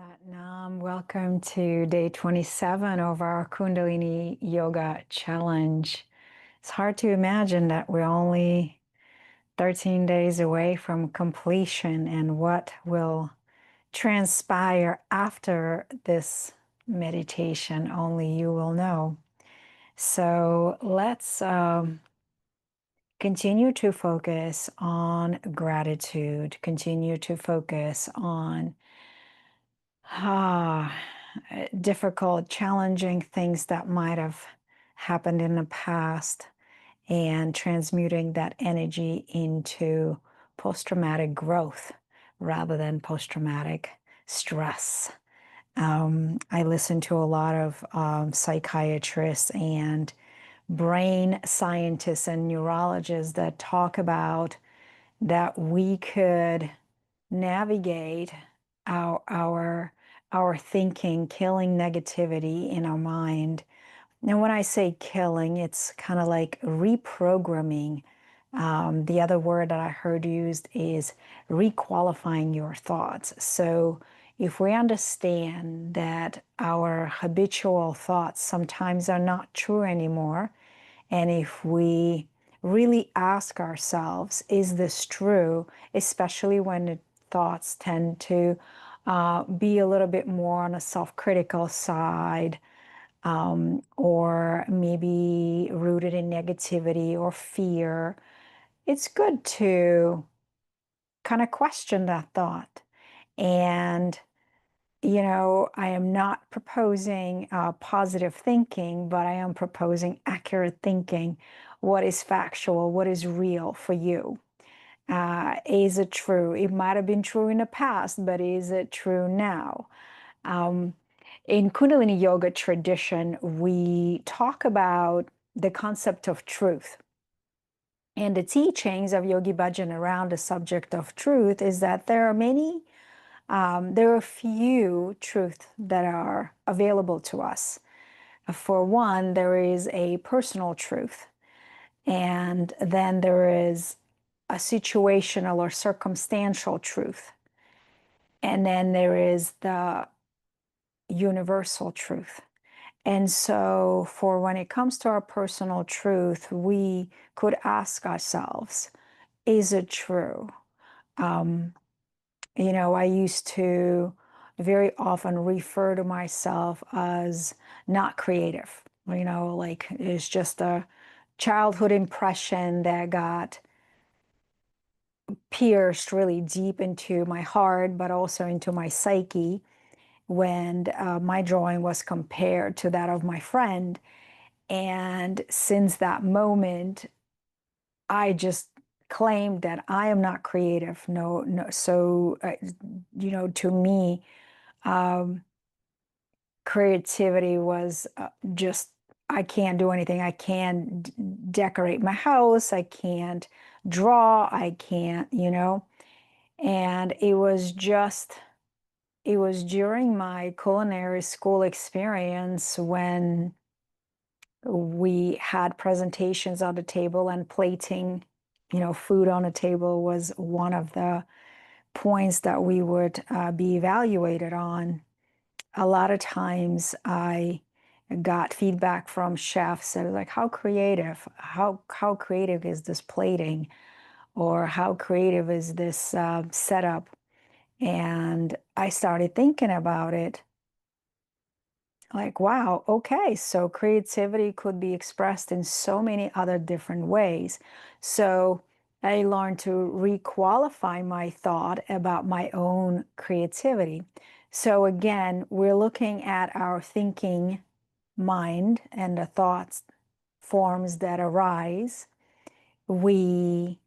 Satnam, welcome to day 27 of our Kundalini Yoga Challenge. It's hard to imagine that we're only 13 days away from completion and what will transpire after this meditation, only you will know. So let's continue to focus on gratitude, continue to focus on difficult, challenging things that might have happened in the past and transmuting that energy into post-traumatic growth rather than post-traumatic stress. I listen to a lot of psychiatrists and brain scientists and neurologists that talk about that we could navigate our thinking, killing negativity in our mind. And when I say killing, it's kind of like reprogramming. The other word that I heard used is requalifying your thoughts. So if we understand that our habitual thoughts sometimes are not true anymore, and if we really ask ourselves, is this true? Especially when the thoughts tend to be a little bit more on a self-critical side, or maybe rooted in negativity or fear, it's good to kind of question that thought. And I am not proposing positive thinking, but I am proposing accurate thinking. What is factual? What is real for you? Is it true? It might have been true in the past, but is it true now? Um, in Kundalini Yoga tradition, we talk about the concept of truth. And the teachings of Yogi Bhajan around the subject of truth is that there are few truths that are available to us. For one, there is a personal truth, and then there is a situational or circumstantial truth, and then there is the universal truth. And so, for when it comes to our personal truth, we could ask ourselves, is it true? Um, I used to very often refer to myself as not creative. Like it's just a childhood impression that got pierced really deep into my heart, but also into my psyche when my drawing was compared to that of my friend. And since that moment, I just claimed that I am not creative. No, no. So, to me, um, creativity was just, I can't do anything. I can't decorate my house. I can't draw. I can't, and it was during my culinary school experience when we had presentations on the table and plating, food on the table was one of the points that we would be evaluated on. A lot of times I got feedback from chefs that are like, how creative is this plating? Or how creative is this setup? And I started thinking about it like, wow, okay, so creativity could be expressed in so many other different ways. So I learned to requalify my thought about my own creativity. So again, we're looking at our thinking mind and the thoughts forms that arise. We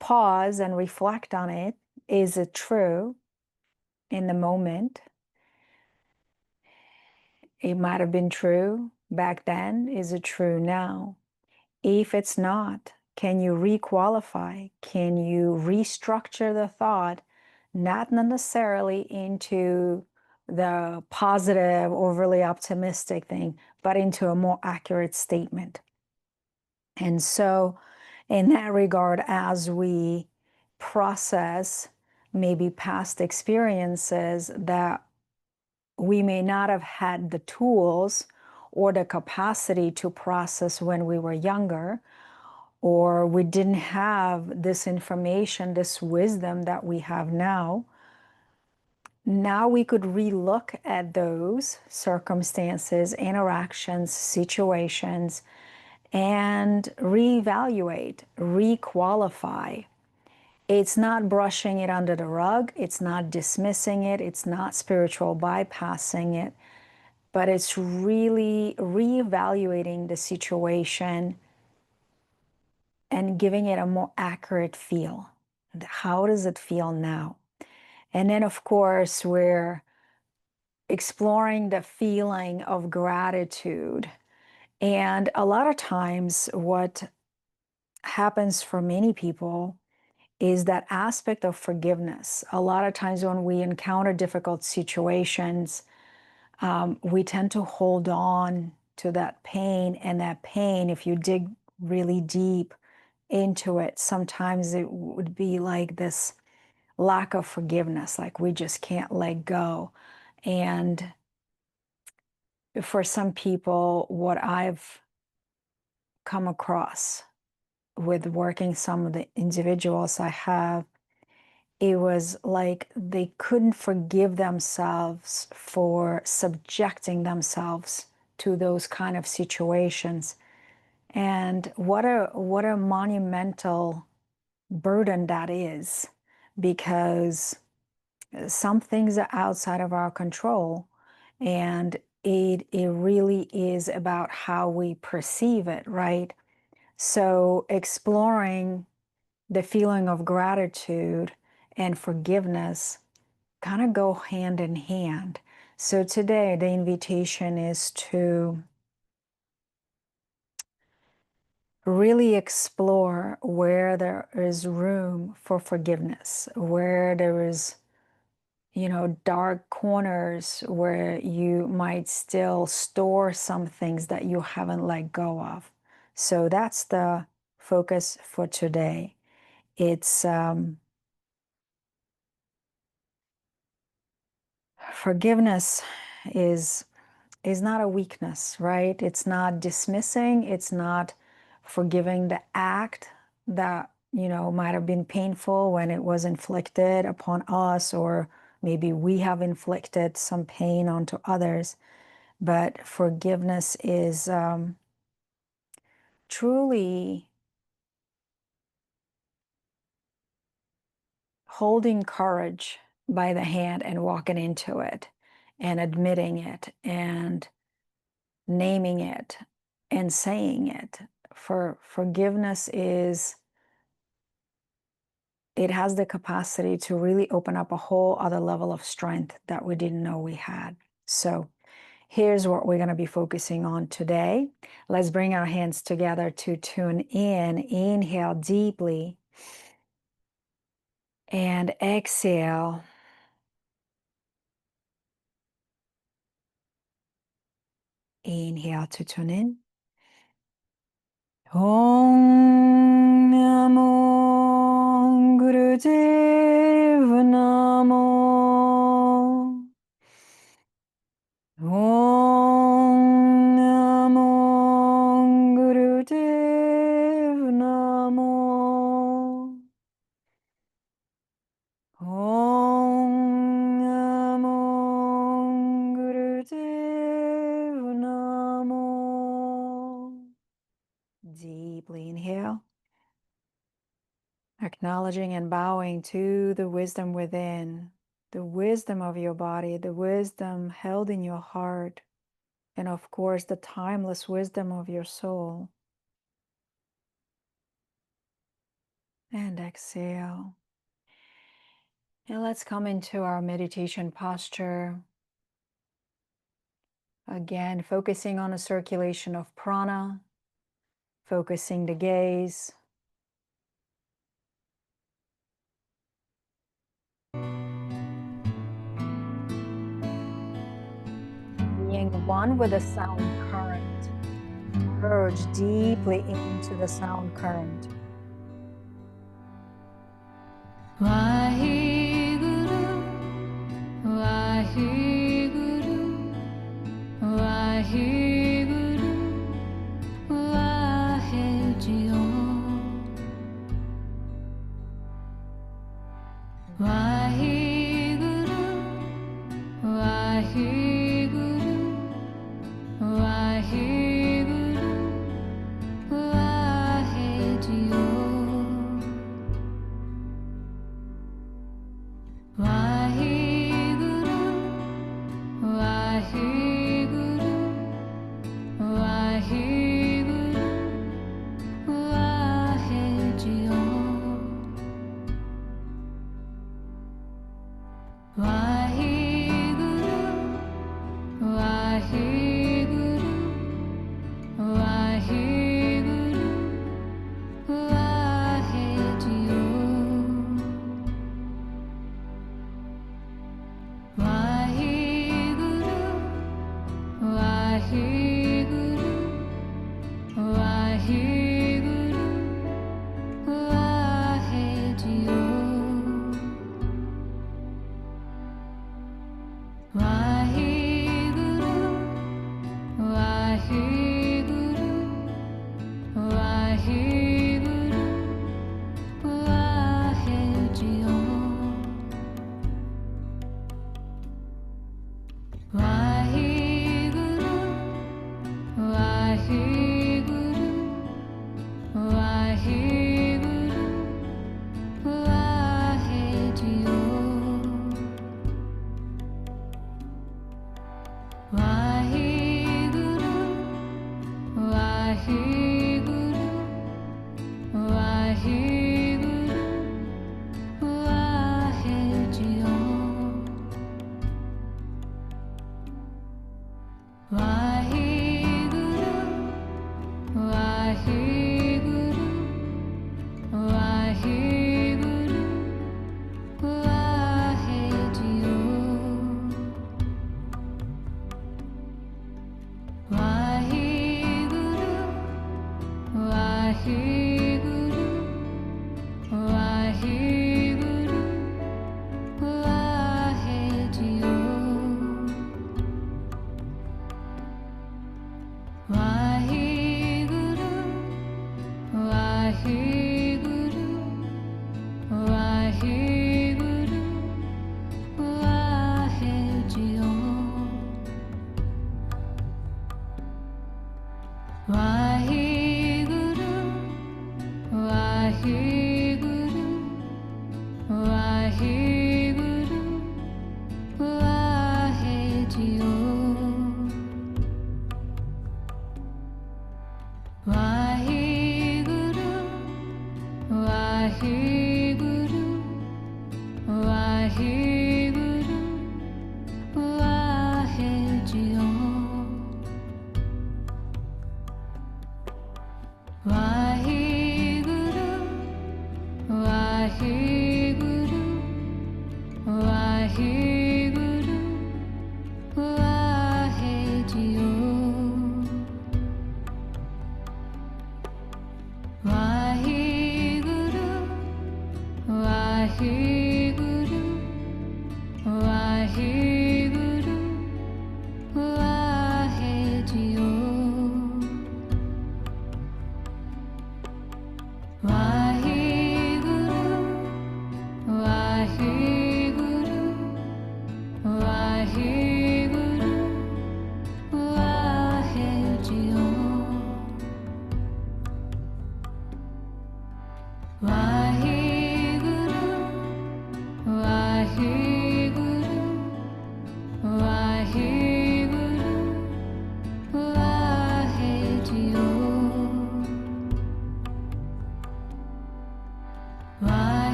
pause and reflect on it. Is it true in the moment? It might have been true back then. Is it true now? If it's not, can you requalify? Can you restructure the thought, not necessarily into the positive, overly optimistic thing, but into a more accurate statement? And so, in that regard, as we process maybe past experiences that we may not have had the tools or the capacity to process when we were younger, or we didn't have this information, this wisdom that we have now. Now we could relook at those circumstances, interactions, situations, and reevaluate, requalify. It's not brushing it under the rug, it's not dismissing it, it's not spiritual bypassing it, but it's really reevaluating the situation and giving it a more accurate feel. How does it feel now? And then, of course, we're exploring the feeling of gratitude. And a lot of times, what happens for many people is that aspect of forgiveness. A lot of times, when we encounter difficult situations, we tend to hold on to that pain. And that pain, if you dig really deep into it, sometimes it would be like this lack of forgiveness, like we just can't let go. And for some people, what I've come across with working some of the individuals I have, it was like they couldn't forgive themselves for subjecting themselves to those kind of situations. And what a monumental burden that is, because some things are outside of our control, and it really is about how we perceive it, right? So exploring the feeling of gratitude and forgiveness kind of go hand in hand. So today the invitation is to really explore where there is room for forgiveness, where there is, dark corners where you might still store some things that you haven't let go of. So that's the focus for today. It's forgiveness is not a weakness, right? It's not dismissing, it's not forgiving the act that, might have been painful when it was inflicted upon us, or maybe we have inflicted some pain onto others. But forgiveness is truly holding courage by the hand and walking into it and admitting it and naming it and saying it. For forgiveness is, it has the capacity to really open up a whole other level of strength that we didn't know we had. So here's what we're going to be focusing on today. Let's bring our hands together to tune in. Inhale deeply and exhale. Inhale to tune in. Om Namo Gurudev Namo. Om Namo Gurudev Namo. Om Namo Gurudev Namo. Deeply inhale, acknowledging and bowing to the wisdom within, the wisdom of your body, the wisdom held in your heart, and of course, the timeless wisdom of your soul. And exhale. And let's come into our meditation posture. Again, focusing on a circulation of prana, focusing the gaze. Being one with the sound current. Merge deeply into the sound current. Why Waheguru Waheguru Waheguru ਵਾਹਿ ਜੀਓ ਵਾਹਿਗੁਰੂ ਵਾਹਿਗੁਰੂ ਵਾਹਿਗੁਰੂ ਵਾਹਿ ਜੀਓ ਵਾਹਿਗੁਰੂ ਵਾਹਿਗੁਰੂ ਵਾਹਿਗੁਰੂ ਵਾਹਿ ਜੀਓ ਵਾਹਿਗੁਰੂ ਵਾਹਿਗੁਰੂ ਵਾਹਿਗੁਰੂ ਵਾਹਿ ਜੀਓ ਵਾਹਿਗੁਰੂ ਵਾਹਿਗੁਰੂ ਵਾਹਿਗੁਰੂ ਵਾਹਿ ਜੀਓ ਵਾਹਿਗੁਰੂ ਵਾਹਿਗੁਰੂ ਵਾਹਿਗੁਰੂ ਵਾਹਿ ਜੀਓ ਵਾਹਿਗੁਰੂ ਵਾਹਿਗੁਰੂ ਵਾਹਿਗੁਰੂ ਵਾਹਿ ਜੀਓ ਵਾਹਿਗੁਰੂ ਵਾਹਿਗੁਰੂ ਵਾਹਿਗੁਰੂ ਵਾਹਿ ਜੀਓ ਵਾਹਿਗੁਰੂ ਵਾਹਿਗੁਰੂ ਵਾਹਿਗੁਰੂ ਵਾਹਿ ਜੀਓ ਵਾਹਿਗੁਰੂ ਵਾਹਿਗੁਰੂ ਵਾਹਿਗੁਰੂ ਵਾਹਿ ਜੀਓ ਵਾਹਿਗੁਰੂ ਵਾਹਿਗੁਰੂ ਵਾਹਿਗੁਰੂ ਵਾਹਿ ਜੀਓ ਵਾਹਿਗੁਰੂ ਵਾਹਿਗੁਰੂ ਵਾਹਿਗੁਰੂ ਵਾਹਿ ਜੀਓ ਵਾਹਿਗੁਰੂ ਵਾਹਿਗੁਰੂ ਵਾਹਿਗੁਰੂ ਵਾਹਿ ਜੀਓ ਵਾਹਿਗੁਰੂ ਵਾਹਿਗੁਰੂ ਵਾਹਿਗੁਰੂ ਵਾਹਿ ਜੀਓ ਵਾਹਿਗੁਰੂ ਵਾਹਿਗੁਰੂ ਵਾਹਿਗੁਰੂ ਵਾਹਿ ਜੀਓ ਵਾਹਿਗੁਰੂ ਵਾਹਿਗੁਰੂ ਵਾਹਿਗੁਰੂ ਵਾਹਿ ਜੀਓ ਵਾਹਿਗੁਰੂ ਵਾਹਿਗੁਰੂ ਵਾਹਿਗੁਰੂ ਵਾਹਿ ਜੀਓ ਵਾਹਿਗੁਰੂ ਵਾਹਿਗੁਰੂ ਵਾਹਿਗੁਰੂ ਵਾਹਿ ਜੀਓ ਵਾਹਿਗੁਰੂ ਵਾਹਿਗੁਰੂ ਵਾਹਿਗੁਰੂ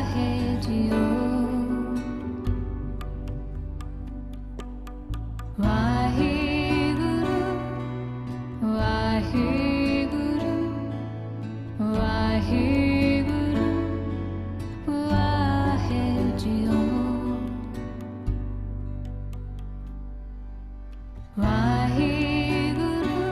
ਵਾਹਿ ਜੀਓ ਵਾਹਿਗੁਰੂ ਵਾਹਿਗੁਰੂ ਵਾਹਿਗੁਰੂ ਵਾਹਿ ਜੀਓ ਵਾਹਿਗੁਰੂ ਵਾਹਿਗੁਰੂ ਵਾਹਿਗੁਰੂ ਵਾਹਿ ਜੀਓ ਵਾਹਿਗੁਰੂ ਵਾਹਿਗੁਰੂ ਵਾਹਿਗੁਰੂ ਵਾਹਿ ਜੀਓ ਵਾਹਿਗੁਰੂ ਵਾਹਿਗੁਰੂ ਵਾਹਿਗੁਰੂ ਵਾਹਿ ਜੀਓ ਵਾਹਿਗੁਰੂ ਵਾਹਿਗੁਰੂ ਵਾਹਿਗੁਰੂ ਵਾਹਿ ਜੀਓ ਵਾਹਿਗੁਰੂ ਵਾਹਿਗੁਰੂ ਵਾਹਿਗੁਰੂ ਵਾਹਿ ਜੀਓ ਵਾਹਿਗੁਰੂ ਵਾਹਿਗੁਰੂ ਵਾਹਿਗੁਰੂ ਵਾਹਿ ਜੀਓ ਵਾਹਿਗੁਰੂ ਵਾਹਿਗੁਰੂ ਵਾਹਿਗੁਰੂ ਵਾਹਿ ਜੀਓ ਵਾਹਿਗੁਰੂ ਵਾਹਿਗੁਰੂ ਵਾਹਿਗੁਰੂ ਵਾਹਿ ਜੀਓ ਵਾਹਿਗੁਰੂ ਵਾਹਿਗੁਰੂ ਵਾਹਿਗੁਰੂ ਵਾਹਿ ਜੀਓ ਵਾਹਿਗੁਰੂ ਵਾਹਿਗੁਰੂ ਵਾਹਿਗੁਰੂ ਵਾਹਿ ਜੀਓ ਵਾਹਿਗੁਰੂ ਵਾਹਿਗੁਰੂ ਵਾਹਿਗੁਰੂ ਵਾਹਿ ਜੀਓ ਵਾਹਿਗੁਰੂ ਵਾਹਿਗੁਰੂ ਵਾਹਿਗੁਰੂ ਵਾਹਿ ਜੀਓ ਵਾਹਿਗੁਰੂ ਵਾਹਿਗੁਰੂ ਵਾਹਿਗੁਰੂ ਵਾਹਿ ਜੀਓ ਵਾਹਿਗੁਰੂ ਵਾਹਿਗੁਰੂ ਵਾਹਿਗੁਰੂ ਵਾਹਿ ਜੀਓ ਵਾਹਿਗੁਰੂ ਵਾਹਿਗੁਰੂ ਵਾਹਿਗੁਰੂ ਵਾਹਿ ਜੀਓ ਵਾਹਿਗੁਰੂ ਵਾਹਿਗੁਰੂ ਵਾਹਿਗੁਰੂ ਵਾਹਿ ਜੀਓ ਵਾਹਿਗੁਰੂ ਵਾਹਿਗੁਰੂ ਵਾਹਿਗੁਰੂ ਵਾਹਿ ਜੀਓ ਵਾਹਿਗੁਰੂ ਵਾਹਿਗੁਰੂ ਵਾਹਿਗੁਰੂ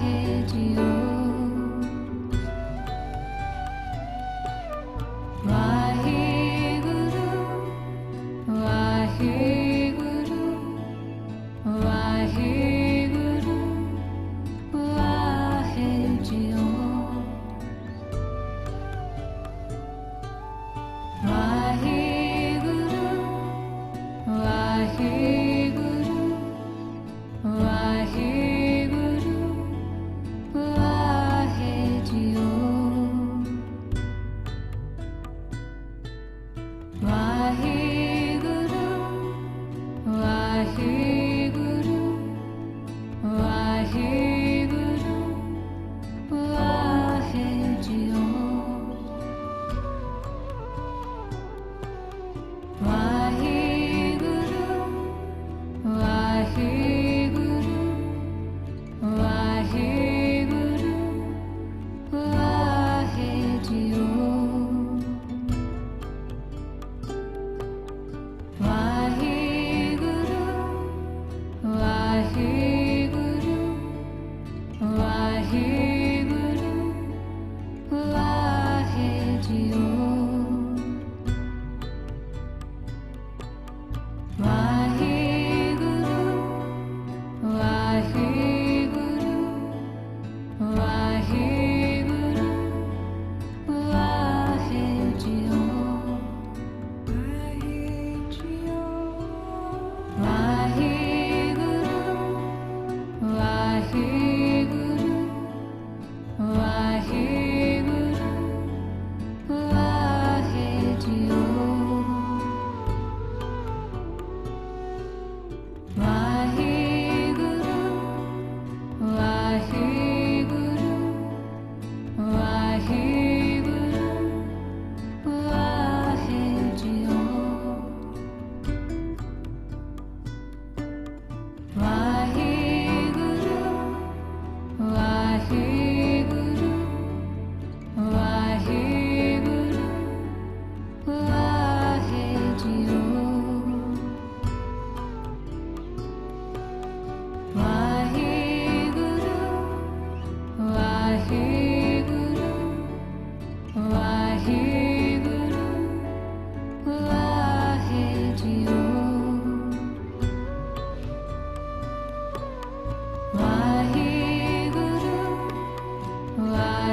ਵਾਹਿ JIO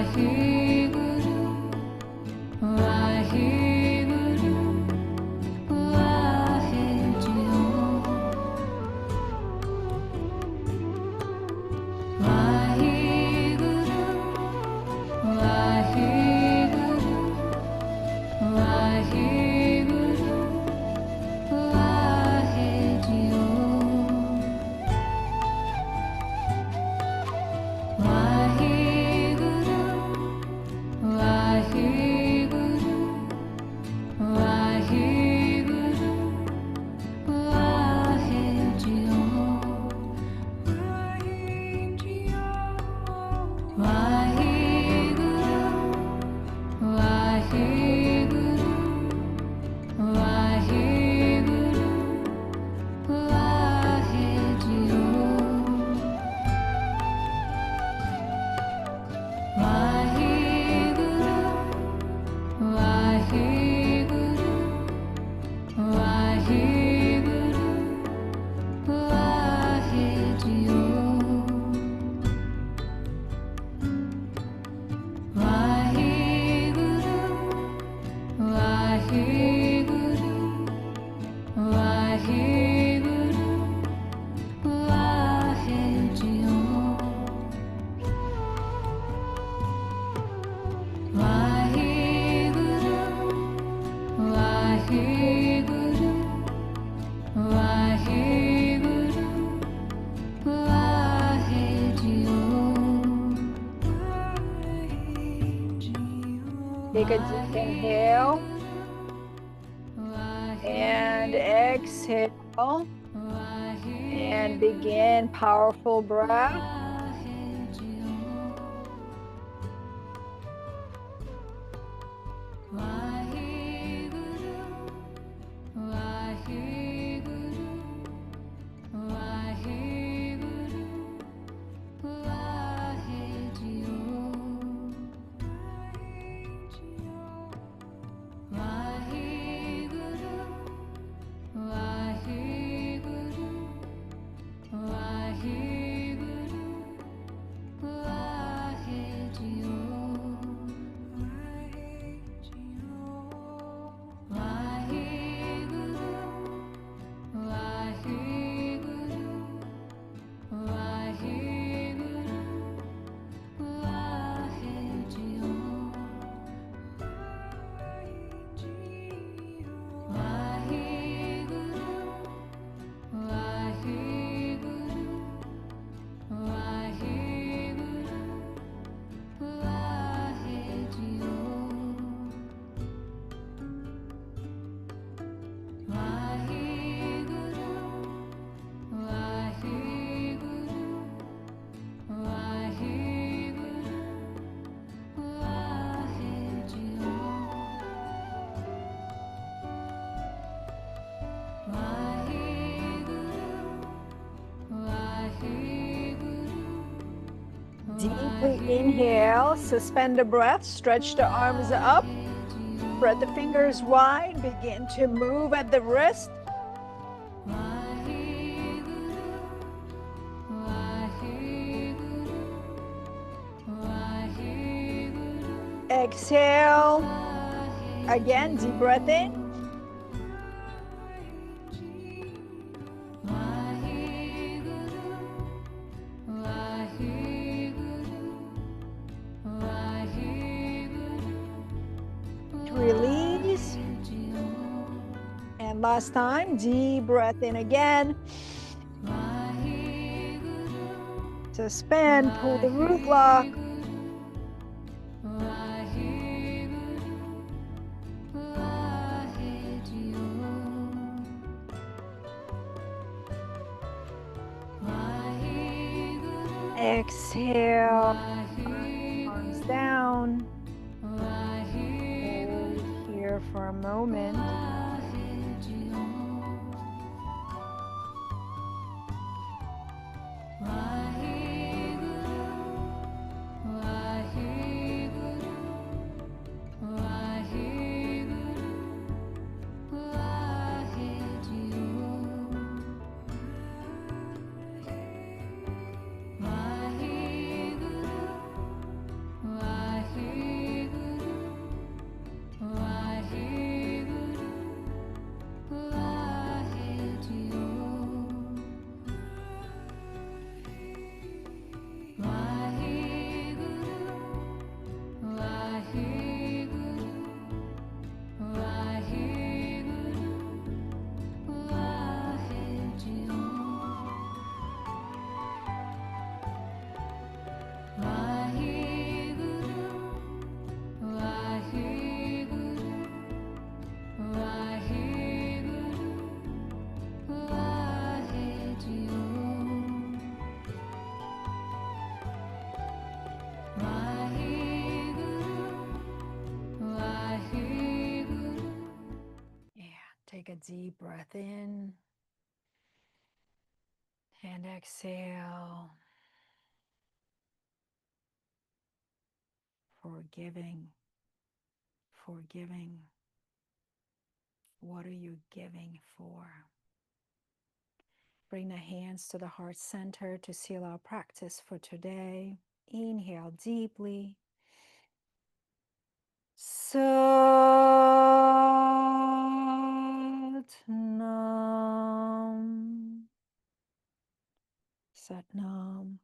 Waheguru, Waheguru, Waheguru, Waheguru, Waheguru, Waheguru, Waheguru, Waheguru, Waheguru, Waheguru, Take a deep inhale and exhale and begin powerful breath. Deeply inhale, suspend the breath, stretch the arms up, spread the fingers wide, begin to move at the wrist. Exhale, again, deep breath in. Release. And last time, deep breath in again. Suspend, pull the root lock. Exhale, arms down. Hold here for a moment. Waheguru, a deep breath in and exhale. Forgiving, forgiving. What are you giving for? Bring the hands to the heart center to seal our practice for today. Inhale deeply. Satnam. Satnam.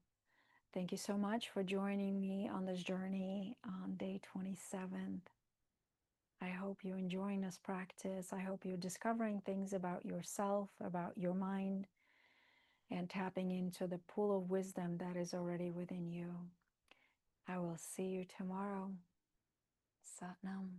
Thank you so much for joining me on this journey on day 27th. I hope you're enjoying this practice. I hope you're discovering things about yourself, about your mind, and tapping into the pool of wisdom that is already within you. I will see you tomorrow. Satnam.